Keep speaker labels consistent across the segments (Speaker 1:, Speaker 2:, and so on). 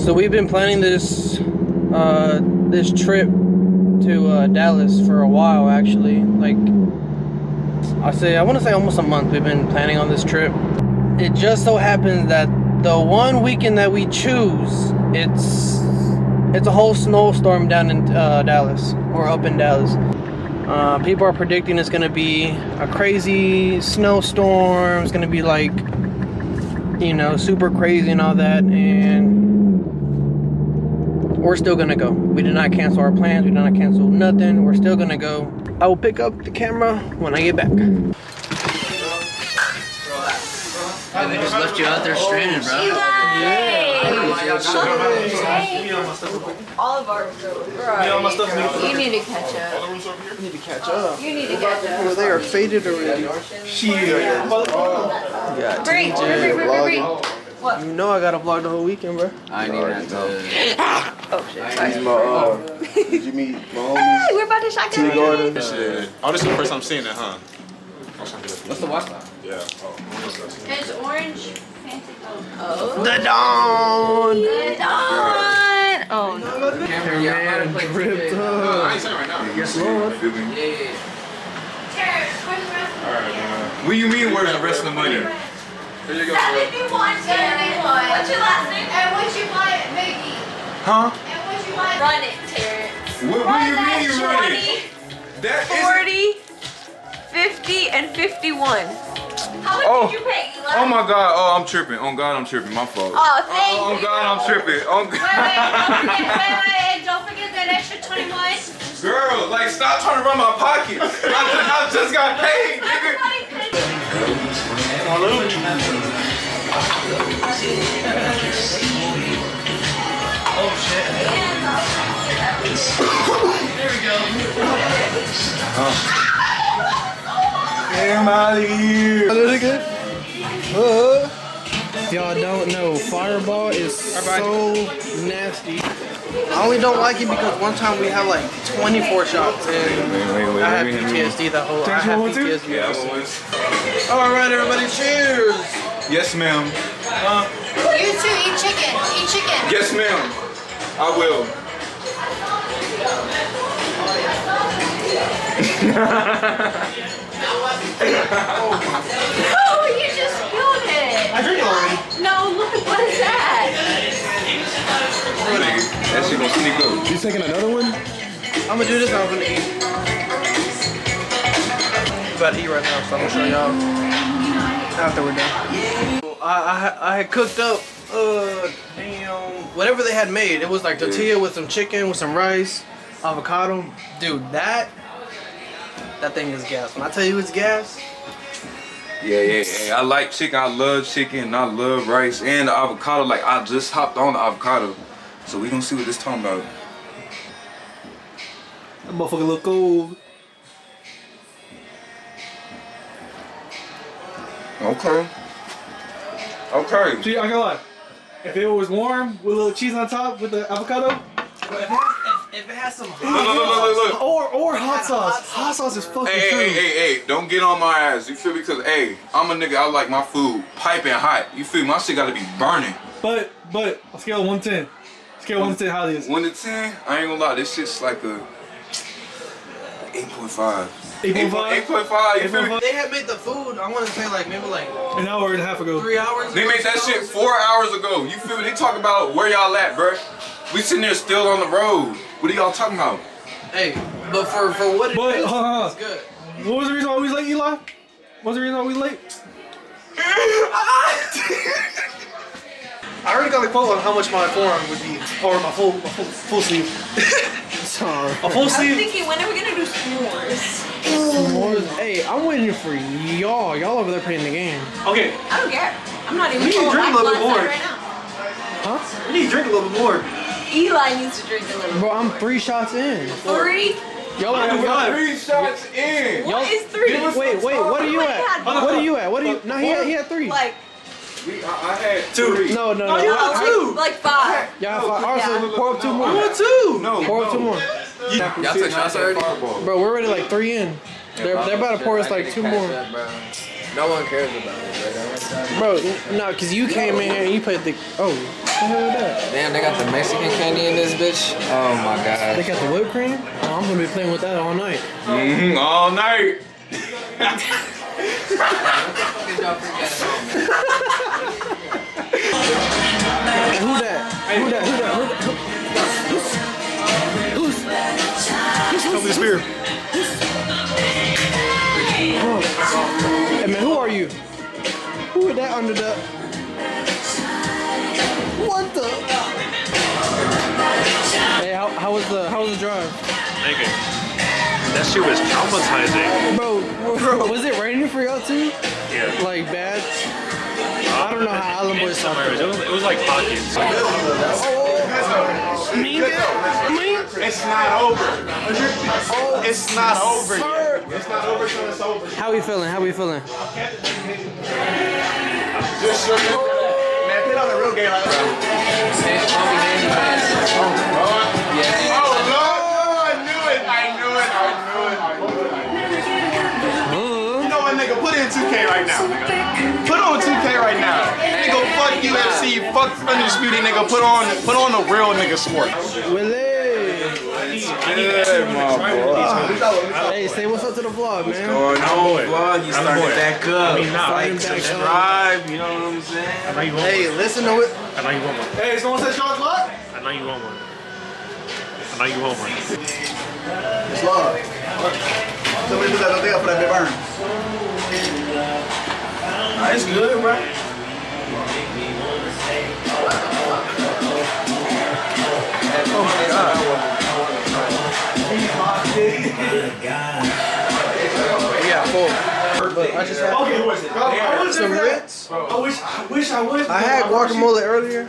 Speaker 1: So we've been planning this this trip to Dallas for a while, actually. Like I want to say almost a month. We've been planning on this trip. It just so happens that the one weekend that we choose, it's a whole snowstorm down in Dallas, or up in Dallas. People are predicting it's gonna be a crazy snowstorm. It's gonna be like, you know, super crazy and all that, and we're still gonna go. We did not cancel our plans. We did not cancel nothing. We're still gonna go. I will pick up the camera when I get back.
Speaker 2: They just left you out there stranded, bro.
Speaker 3: All of our You need to catch up.
Speaker 1: You need to catch up.
Speaker 3: You need to catch up.
Speaker 1: Well, they are faded already. Yeah,
Speaker 3: Bring. What?
Speaker 1: you know I gotta vlog the whole weekend, bro.
Speaker 2: I need that to.
Speaker 3: Oh shit.
Speaker 4: Did you meet my homies?
Speaker 3: We're about to shotgun.
Speaker 4: Shit.
Speaker 5: Oh, this is the first time seeing it, huh?
Speaker 2: What's the Wi-Fi?
Speaker 5: Yeah.
Speaker 3: It's orange. Fancy. Oh.
Speaker 1: The dawn.
Speaker 3: The dawn. Oh no.
Speaker 1: Man, dripped up.
Speaker 5: I ain't saying right now.
Speaker 1: Yes, Lord.
Speaker 2: Yeah.
Speaker 5: What do you mean, where's the rest of the money? Here you go.
Speaker 3: 71. What's your last name? And what you buy at Mickey?
Speaker 5: Huh?
Speaker 3: And what you buy? Run it, Terrence.
Speaker 5: What do you mean you run it?
Speaker 3: 20,
Speaker 5: That
Speaker 3: 40, 50, and 51. How much did you pay, Eli?
Speaker 5: Oh my God! Oh, I'm tripping. On God, I'm tripping. My fault.
Speaker 3: Oh, thank you.
Speaker 5: On God, I'm tripping. On God.
Speaker 3: Wait, don't forget that extra 21.
Speaker 5: Girl, like stop trying to run my pockets. I just got paid, nigga.
Speaker 1: Oh shit. There we go.
Speaker 5: Get out of here.
Speaker 1: If y'all don't know, Fireball is so nasty. I only don't like it because one time we had like 24 shots and I had PTSD that whole. I had PTSD.
Speaker 5: Yeah,
Speaker 1: All right, everybody, cheers.
Speaker 5: yes, ma'am.
Speaker 3: You too, eat chicken. Eat chicken.
Speaker 5: Yes, ma'am. I will.
Speaker 3: Oh, you just spilled it.
Speaker 1: I drink it already.
Speaker 3: No, look, what is that?
Speaker 5: That shit gonna sneak up.
Speaker 4: You taking another one?
Speaker 1: I'm gonna do this. I'm gonna eat. I'm about to eat right now, so I'm gonna show y'all after we're done. I had cooked up whatever they had made. It was like tortilla with some chicken, with some rice, avocado. Dude, that thing is gas. When I tell you it's gas.
Speaker 5: Yeah. I like chicken. I love chicken. And I love rice and the avocado. Like I just hopped on the avocado, so we gonna see what this talking about.
Speaker 1: That motherfucker look cold.
Speaker 5: Okay.
Speaker 6: See, I can't lie. If it was warm with a little cheese on top with the avocado,
Speaker 1: If it has some
Speaker 5: Look.
Speaker 6: or hot sauce. Hot sauce is fucking true.
Speaker 5: Hey, don't get on my ass. You feel me? Cause I'm a nigga. I like my food piping hot. You feel me? My shit gotta be burning.
Speaker 6: But on scale of 1 to 10. Scale 1 to 10, how it is?
Speaker 5: 1 to 10, I ain't gonna lie. This shit's like a 8.5.
Speaker 6: 8.5?
Speaker 5: 8.5. You feel me?
Speaker 1: They had made the food, I want to say like maybe like
Speaker 6: An hour and a half ago.
Speaker 1: 3 hours ago.
Speaker 5: They made that shit 4 hours ago. You feel me? They talk about where y'all at, bruh. We sitting there still on the road. What are y'all talking about?
Speaker 1: Hey, but for what it is, it's good.
Speaker 6: What was the reason why we was late, Eli? What was the reason why we was late?
Speaker 1: I already got the quote on how much my forearm would be, or my full sleeve.
Speaker 6: Sorry.
Speaker 1: A full
Speaker 3: I was
Speaker 1: sleeve.
Speaker 3: thinking, when are we gonna do s'mores?
Speaker 1: Hey, I'm waiting for y'all. Y'all over there playing the game.
Speaker 6: Okay.
Speaker 3: I don't care. I'm not even
Speaker 1: We need to
Speaker 3: full.
Speaker 1: drink a
Speaker 3: I'm
Speaker 1: little bit
Speaker 3: blood
Speaker 1: more.
Speaker 3: right now.
Speaker 1: Huh? We need to drink a little bit more.
Speaker 3: Eli needs to drink a little.
Speaker 1: Bro, I'm 3 shots in.
Speaker 3: 3?
Speaker 1: Y'all are
Speaker 5: 3 shots in.
Speaker 3: What is 3?
Speaker 1: Wait, what are you at? What are you at? What are you? No, he had 3.
Speaker 3: Like,
Speaker 5: I had 2.
Speaker 1: No.
Speaker 6: you had 2.
Speaker 3: like 5.
Speaker 1: Y'all have 5. Also, pour up 2 more.
Speaker 6: I want 2.
Speaker 5: No.
Speaker 1: Pour up 2 more.
Speaker 2: Y'all took shots already?
Speaker 1: Bro, we're already like 3 in. They're about to pour us like 2 more.
Speaker 2: No one cares about it,
Speaker 1: Bro, no, because you came in here and you played the. Oh, what the hell is that?
Speaker 2: Damn, they got the Mexican candy in this bitch. Oh my
Speaker 1: They
Speaker 2: god.
Speaker 1: got the whipped cream? Oh, I'm going to be playing with that all night.
Speaker 5: All night.
Speaker 1: Who that?
Speaker 6: Come to the spear.
Speaker 1: Hey man, who are you? Who is that under the? What the? Hey, how was the drive?
Speaker 7: Nigga, that shit was traumatizing.
Speaker 1: Bro, was it raining for y'all too?
Speaker 7: Yeah.
Speaker 1: Like bad? I don't know how Island Boys talk.
Speaker 7: It was like pockets.
Speaker 4: It's not over. It's not over yet. It's not over till it's over.
Speaker 1: How we feeling?
Speaker 4: Just shook it. Man, put on the real game like that. Oh, Lord, I knew it. You know what, nigga? Put in 2K right now, nigga. Put on 2K right now. Nigga, fuck UFC, fuck Undisputed, nigga. Put on the real nigga sport.
Speaker 1: Willie.
Speaker 5: Good, my boy.
Speaker 1: Hey, say what's up to the vlog, man.
Speaker 5: Going on, vlog. You starting back up.
Speaker 1: Starting back up.
Speaker 5: Subscribe. You know what I'm saying?
Speaker 7: I know you want
Speaker 1: Hey,
Speaker 7: one.
Speaker 1: listen to it.
Speaker 7: I know you want one.
Speaker 6: Hey, someone said Sean's lot?
Speaker 7: I know you want one. I know you want one.
Speaker 4: It's love. Somebody do that other day for that big burn.
Speaker 5: It's good, bro.
Speaker 1: Yeah, full. But I just had
Speaker 6: Okay, who is it?
Speaker 1: some Ritz.
Speaker 6: I wish I would.
Speaker 1: I had guacamole earlier,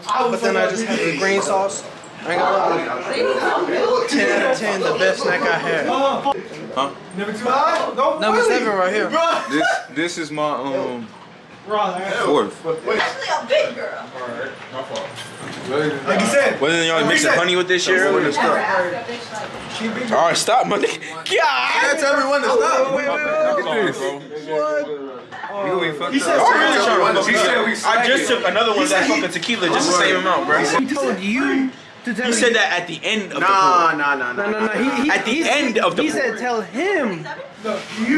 Speaker 6: I
Speaker 1: but then I just had the green sauce. I ain't gonna lie. 10 out of 10, the best snack I had.
Speaker 6: Never too high? No,
Speaker 1: Number 7 right here.
Speaker 5: This is my
Speaker 6: Fourth.
Speaker 5: fourth.
Speaker 3: Actually, a big girl.
Speaker 6: Like you said.
Speaker 5: Wasn't y'all mixing honey with this shit earlier? All right, stop, my nigga.
Speaker 4: Yeah, tell me when to stop.
Speaker 1: Wait.
Speaker 6: He said,
Speaker 8: I just took another one of that fucking tequila, just the same amount, bro.
Speaker 1: He told you to tell
Speaker 8: He said that at the end of the
Speaker 4: Nah.
Speaker 1: No.
Speaker 8: At the end of the
Speaker 1: He
Speaker 8: pour.
Speaker 1: said tell him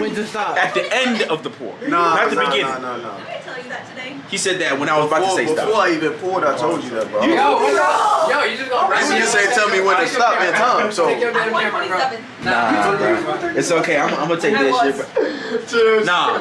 Speaker 1: when to stop.
Speaker 8: At the end of the pour.
Speaker 4: Nah,
Speaker 8: Not the beginning.
Speaker 4: No.
Speaker 3: I didn't tell you that today.
Speaker 8: He said that when I was about to say
Speaker 4: Before
Speaker 8: stop.
Speaker 4: I even poured, I told you that, bro.
Speaker 2: Yo, you just gonna
Speaker 4: You just say tell me when to stop in time, so.
Speaker 3: I'm 127.
Speaker 8: Nah, bro. It's okay. I'm gonna take this shit, bro. Nah,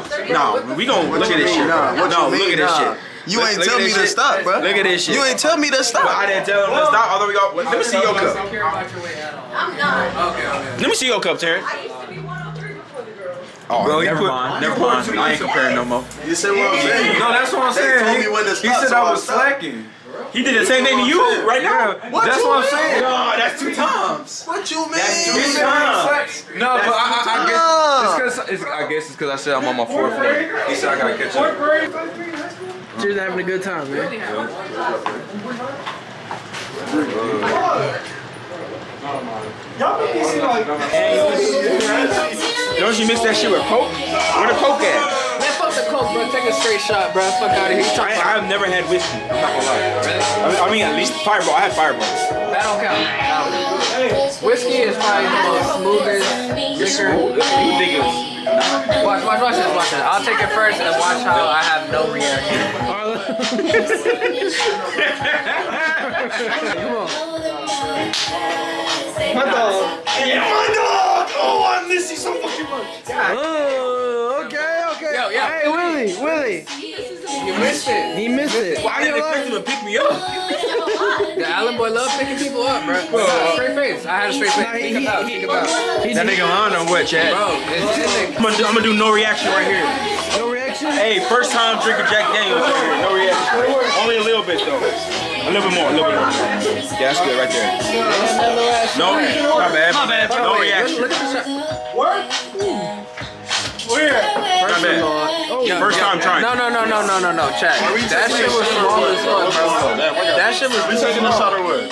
Speaker 8: we gonna look at this shit, bro.
Speaker 4: Nah, what
Speaker 8: No,
Speaker 4: you
Speaker 8: look
Speaker 4: mean,
Speaker 8: at this
Speaker 4: nah?
Speaker 8: shit.
Speaker 4: You
Speaker 8: Look-
Speaker 4: ain't
Speaker 8: look
Speaker 4: tell
Speaker 8: at
Speaker 4: me
Speaker 8: this
Speaker 4: to
Speaker 8: shit.
Speaker 4: stop, bro.
Speaker 8: Look at this shit.
Speaker 4: You ain't tell me to
Speaker 8: I
Speaker 4: stop.
Speaker 8: didn't tell him to stop. Although we go. Let me see your cup.
Speaker 3: I'm not.
Speaker 8: Let me see your cup, Terrence.
Speaker 3: I used to be 103 before the girls.
Speaker 8: Oh,
Speaker 5: Bro,
Speaker 8: never mind. Never mind. I ain't comparing no more.
Speaker 4: You said what I'm saying.
Speaker 5: No, that's what I'm
Speaker 4: They
Speaker 5: saying.
Speaker 4: told me when to
Speaker 5: He
Speaker 4: stop,
Speaker 5: said
Speaker 4: so
Speaker 5: I
Speaker 4: I
Speaker 5: was
Speaker 4: stopped.
Speaker 5: slacking.
Speaker 8: He did the same thing to you right now.
Speaker 5: That's what I'm saying.
Speaker 8: No, that's 2 times.
Speaker 4: What you mean?
Speaker 8: That's 2
Speaker 5: He said
Speaker 8: times.
Speaker 5: no, but I guess it's because I said I'm on my fourth one. He said I gotta catch up.
Speaker 1: Cheers to having a good time, man.
Speaker 6: Y'all make me seem like.
Speaker 8: Don't you mix that shit with Coke? Where the Coke at?
Speaker 2: Man, fuck the coke, bro. Take a straight shot, bro. Fuck out of here. You talking about
Speaker 8: I've never had whiskey. I'm not gonna lie.
Speaker 2: really?
Speaker 8: I mean, at least Fireball. I had Fireball.
Speaker 2: That don't count. Whiskey is probably the most smoothest liquor.
Speaker 8: Ridiculous.
Speaker 2: Watch this. I'll take it first and watch how I have no reaction.
Speaker 1: Come on.
Speaker 6: My dog. My dog! Oh, I miss you so fucking much.
Speaker 1: Oh, okay.
Speaker 2: Yo.
Speaker 1: Hey, Willie.
Speaker 2: You missed it.
Speaker 1: He missed it.
Speaker 8: I didn't expect him to pick me up.
Speaker 2: The Allen boy love picking people up, bro. Straight face. I had a straight face. Think about it.
Speaker 8: That nigga lying on what, Chad?
Speaker 2: Bro,
Speaker 8: I'm gonna do no reaction right here.
Speaker 1: No reaction?
Speaker 8: Hey, first time drinking Jack Daniels right here. No reaction. Only a little bit though. A little bit more. Yeah, that's good right there. No, my bad. No reaction.
Speaker 2: Look at the shot.
Speaker 6: Where?
Speaker 8: Not bad. First time trying.
Speaker 2: No, Chad. That shit was small as fuck, bro. That shit was.
Speaker 4: We taking a shot or what?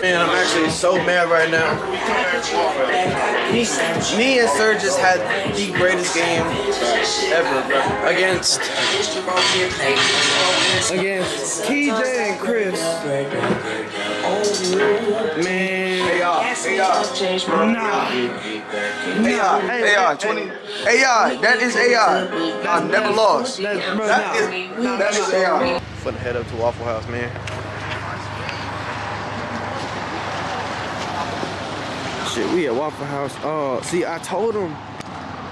Speaker 1: Man, I'm actually so mad right now. Me and Sir just had the greatest game ever, bro. Against TJ and Chris. Man.
Speaker 4: Hey y'all, 20. AI, that is AI. I've never lost. That is AI.
Speaker 1: Finna head up to Waffle House, man. Shit, we at Waffle House. Oh, see, I told him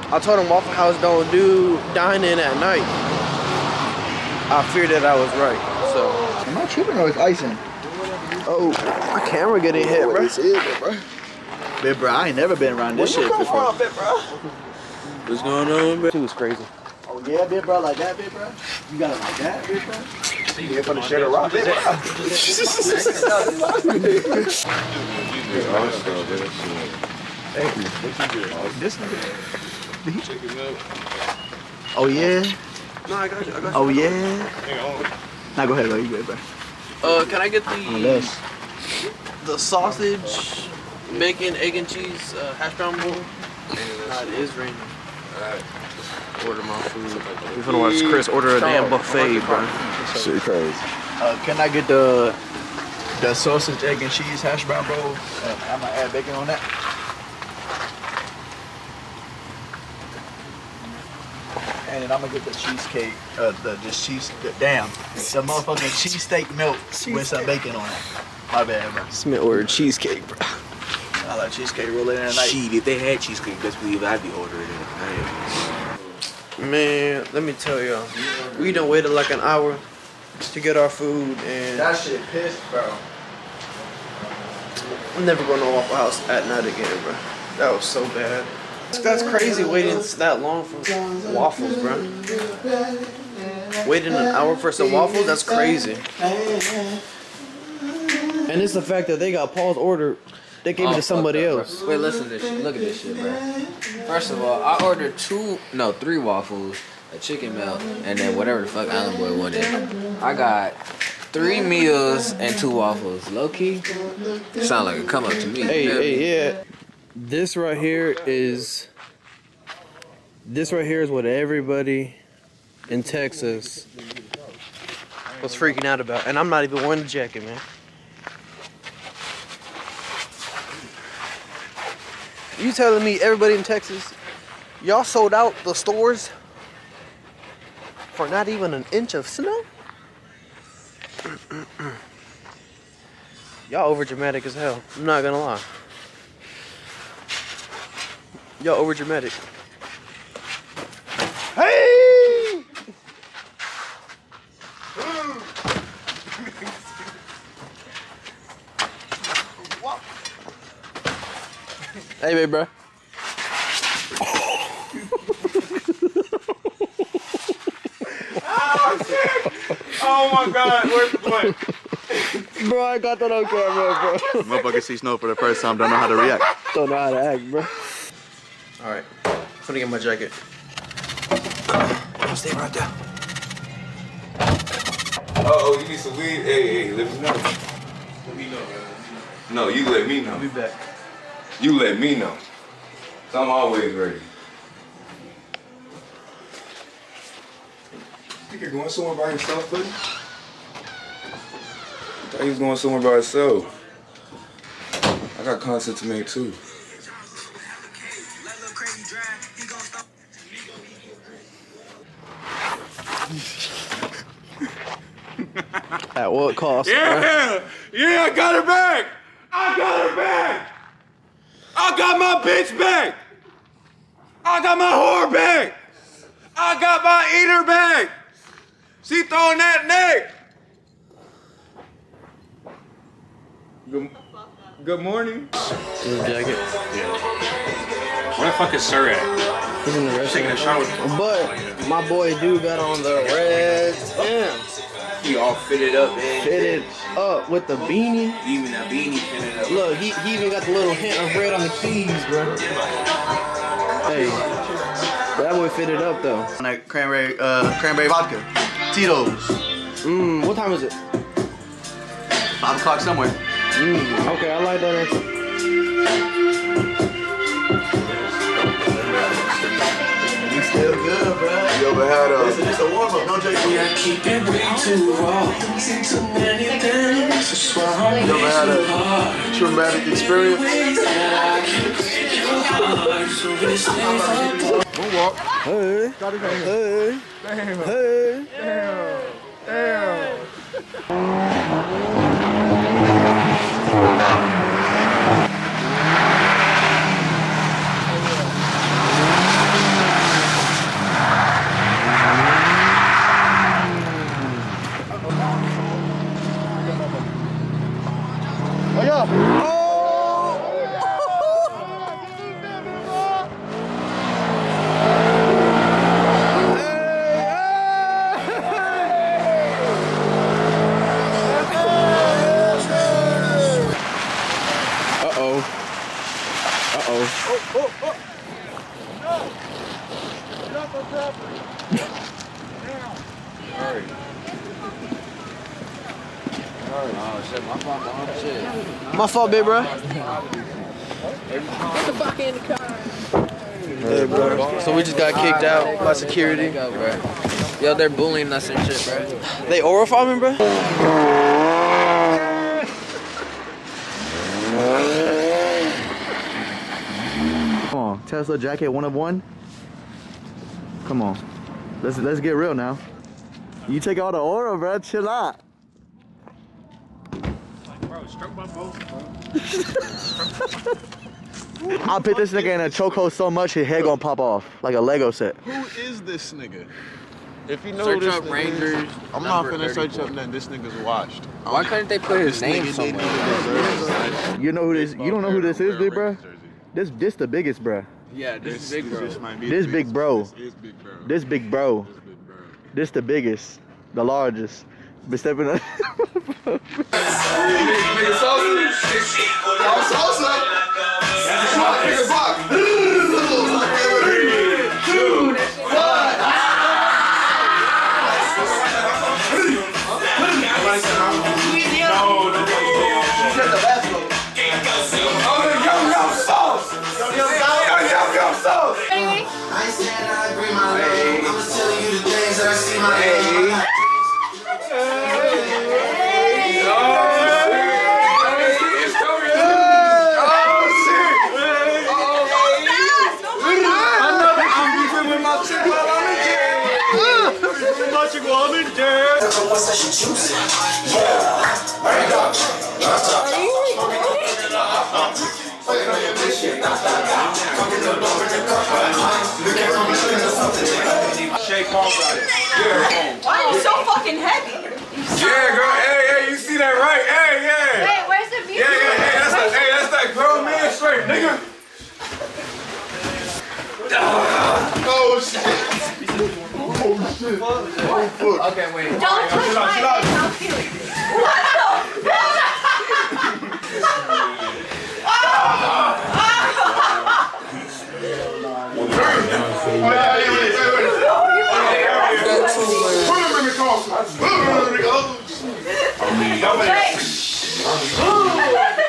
Speaker 1: Waffle House don't do dining at night. I feared that I was right, so.
Speaker 9: Am I tripping or is icing?
Speaker 1: Oh, my camera getting hit, bro.
Speaker 9: Big bro, I ain't never been around this shit before.
Speaker 1: Big bro? What's going on, bro? It was crazy.
Speaker 9: Oh yeah, big bro, like that, big bro? You got it like that, big bro? You here for the shit of rock, big bro? This nigga. Oh yeah?
Speaker 1: No, I got you.
Speaker 9: Oh yeah? Nah, go ahead, you good, bro.
Speaker 1: Can I get
Speaker 9: Unless.
Speaker 1: the sausage, bacon, egg and cheese, hash brown bowl? Nah, it is raining. Alright. Order my food. We finna watch Chris order a damn buffet, bro.
Speaker 9: Shit crazy. Can I get the sausage, egg, and cheese hash brown bowl? I'm gonna add bacon on that. And then I'm gonna get the cheesecake, the motherfucking cheesesteak milk with some bacon on it. My bad, bro.
Speaker 1: Smith ordered cheesecake, bro.
Speaker 9: I like cheesecake rolling in at night.
Speaker 2: Shit, if they had cheesecake, best believe I'd be ordering it.
Speaker 1: Man, let me tell y'all, we done waited like an hour to get our food, and
Speaker 9: That shit pissed, bro.
Speaker 1: I'm never going to Waffle House at night again, bro. That was so bad. That's crazy waiting that long for waffles, bro. Waiting an hour for some waffles? That's crazy. And it's the fact that they got Paul's order. They gave it to somebody else.
Speaker 2: Wait, listen to this shit. Look at this shit, bro. First of all, I ordered 3 waffles, a chicken melt, and then whatever the fuck Island Boy wanted. I got 3 meals and 2 waffles. Low key, sound like a come up to me.
Speaker 1: Hey, yeah. This right here is what everybody in Texas was freaking out about, and I'm not even wearing the jacket, man. You telling me everybody in Texas, y'all sold out the stores for not even an inch of snow? Y'all over dramatic as hell. I'm not gonna lie. Y'all over dramatic. Hey! Hey, baby, bro.
Speaker 4: Oh my God, where's the play?
Speaker 1: Bro, I got that on camera, bro.
Speaker 9: Motherfucker see snow for the first time, don't know how to react.
Speaker 1: Don't know how to act, bro. Alright, I'm gonna get my jacket. Stay right there.
Speaker 5: Oh, you need some weed? Hey, let me know. Let me know, man. No, you let me know.
Speaker 1: I'll be back.
Speaker 5: You let me know. So I'm always ready. Think you're going somewhere by yourself, buddy? I thought he was going somewhere by himself. I got content to make too.
Speaker 1: At what cost?
Speaker 5: Yeah, I got her back. I got her back. I got my bitch back. I got my whore back. I got my eater back. She throwing that neck. Good morning.
Speaker 1: His jacket.
Speaker 7: Where the fuck is Sir at?
Speaker 1: He's in the
Speaker 7: Taking a
Speaker 1: restroom.
Speaker 7: shower.
Speaker 1: But my boy dude got on the red Timbs.
Speaker 2: He all fitted up, man.
Speaker 1: Fitted up with the beanie.
Speaker 2: Even that beanie fitted up.
Speaker 1: Look, he even got the little hint of red on the keys, bro. Hey, that boy fitted up though.
Speaker 9: On that cranberry vodka. Tito's.
Speaker 1: What time is it?
Speaker 9: 5 o'clock somewhere.
Speaker 1: Okay, I like that answer.
Speaker 9: You still good, bro.
Speaker 4: You ever had a?
Speaker 9: Listen, it's a warm up, don't JP.
Speaker 4: You ever had a traumatic experience? Moonwalk.
Speaker 1: Hey. Hey. Hey.
Speaker 4: Oh yeah.
Speaker 2: Oh shit, my fault, my shit.
Speaker 1: My fault, big bro. Hey, bro. So we just got kicked out by security.
Speaker 2: Yo, they're bullying us and shit, bro.
Speaker 1: They oral farming, bro?
Speaker 9: Come on, Tesla jacket 1 of 1. Come on, let's get real now. You take all the aura, bro. Chill out.
Speaker 7: Bro, stroke my boat, bro.
Speaker 9: I'll put this nigga in a chokehold so much his head gonna pop off like a Lego set.
Speaker 4: Who is this nigga? If you know
Speaker 2: Search
Speaker 4: who this
Speaker 2: up
Speaker 4: nigga
Speaker 2: Rangers.
Speaker 4: is, I'm not
Speaker 2: number
Speaker 4: finna search
Speaker 2: 34.
Speaker 4: up nothing. This nigga's washed.
Speaker 2: Why couldn't they put his
Speaker 4: This
Speaker 2: name
Speaker 4: nigga didn't
Speaker 2: somewhere?
Speaker 4: even deserve it.
Speaker 9: You know who this? You don't know who this is, big bro? This the biggest, bro.
Speaker 2: Yeah, this is big, bro.
Speaker 9: This big bro.
Speaker 4: This is big bro.
Speaker 9: This big bro.
Speaker 4: This big bro.
Speaker 9: This the biggest, the largest. Been stepping up.
Speaker 4: Nigga Sosa. Y'all Sosa. Nigga Buck. 3, 2, 1.
Speaker 3: Why are you so fucking heavy?
Speaker 5: Yeah, girl. Hey, you see that right? Hey, yeah.
Speaker 3: Wait, where's the music?
Speaker 5: Hey, that's that grown man straight, nigga.
Speaker 4: Oh shit. Oh shit. Oh fuck.
Speaker 2: Okay, wait.
Speaker 3: Don't touch my head, I'll feel it. What the fuck?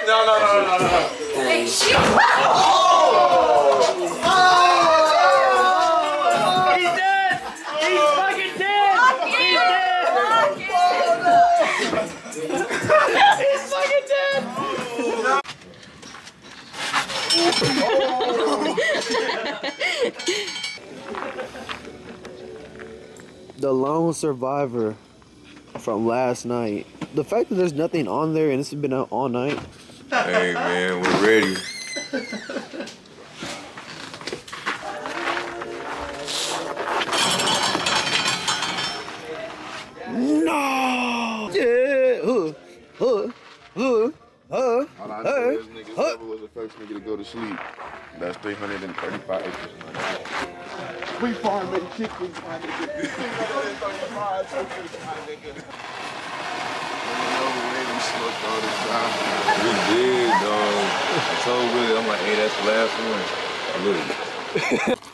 Speaker 5: No.
Speaker 3: Hey, shit.
Speaker 1: The lone survivor from last night. The fact that there's nothing on there and this has been out all night.
Speaker 5: Hey, man, we're ready.
Speaker 1: No! Yeah!
Speaker 4: All I know is nigga Trevor was the first nigga to go to sleep. That's 335 acres. We farming chickens, my nigga. 335 acres, my nigga.
Speaker 5: We did, dog. I told Willie, I'm like, hey, that's the last one. Literally.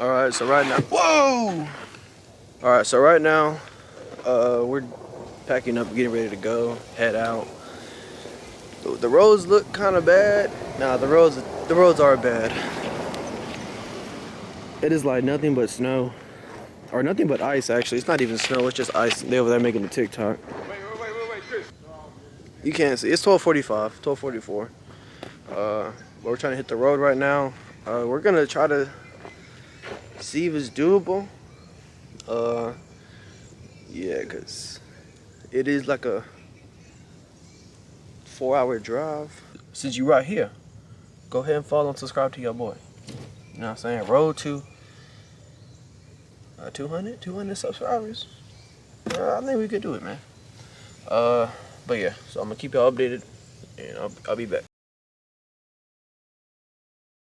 Speaker 1: Alright, so right now. Whoa! Alright, so right now, we're packing up, getting ready to go, head out. The roads look kind of bad. Nah, the roads are bad. It is like nothing but snow. Or nothing but ice, actually. It's not even snow, it's just ice. They over there making a TikTok.
Speaker 5: Wait, Chris.
Speaker 1: You can't see. It's 12:45, 12:44. We're trying to hit the road right now. We're gonna try to see if it's doable. Yeah, cause it is like a 4-hour drive. Since you right here, go ahead and follow and subscribe to your boy. You know what I'm saying? Road to 200 subscribers. I think we could do it, man. But yeah, so I'm gonna keep y'all updated, and I'll be back.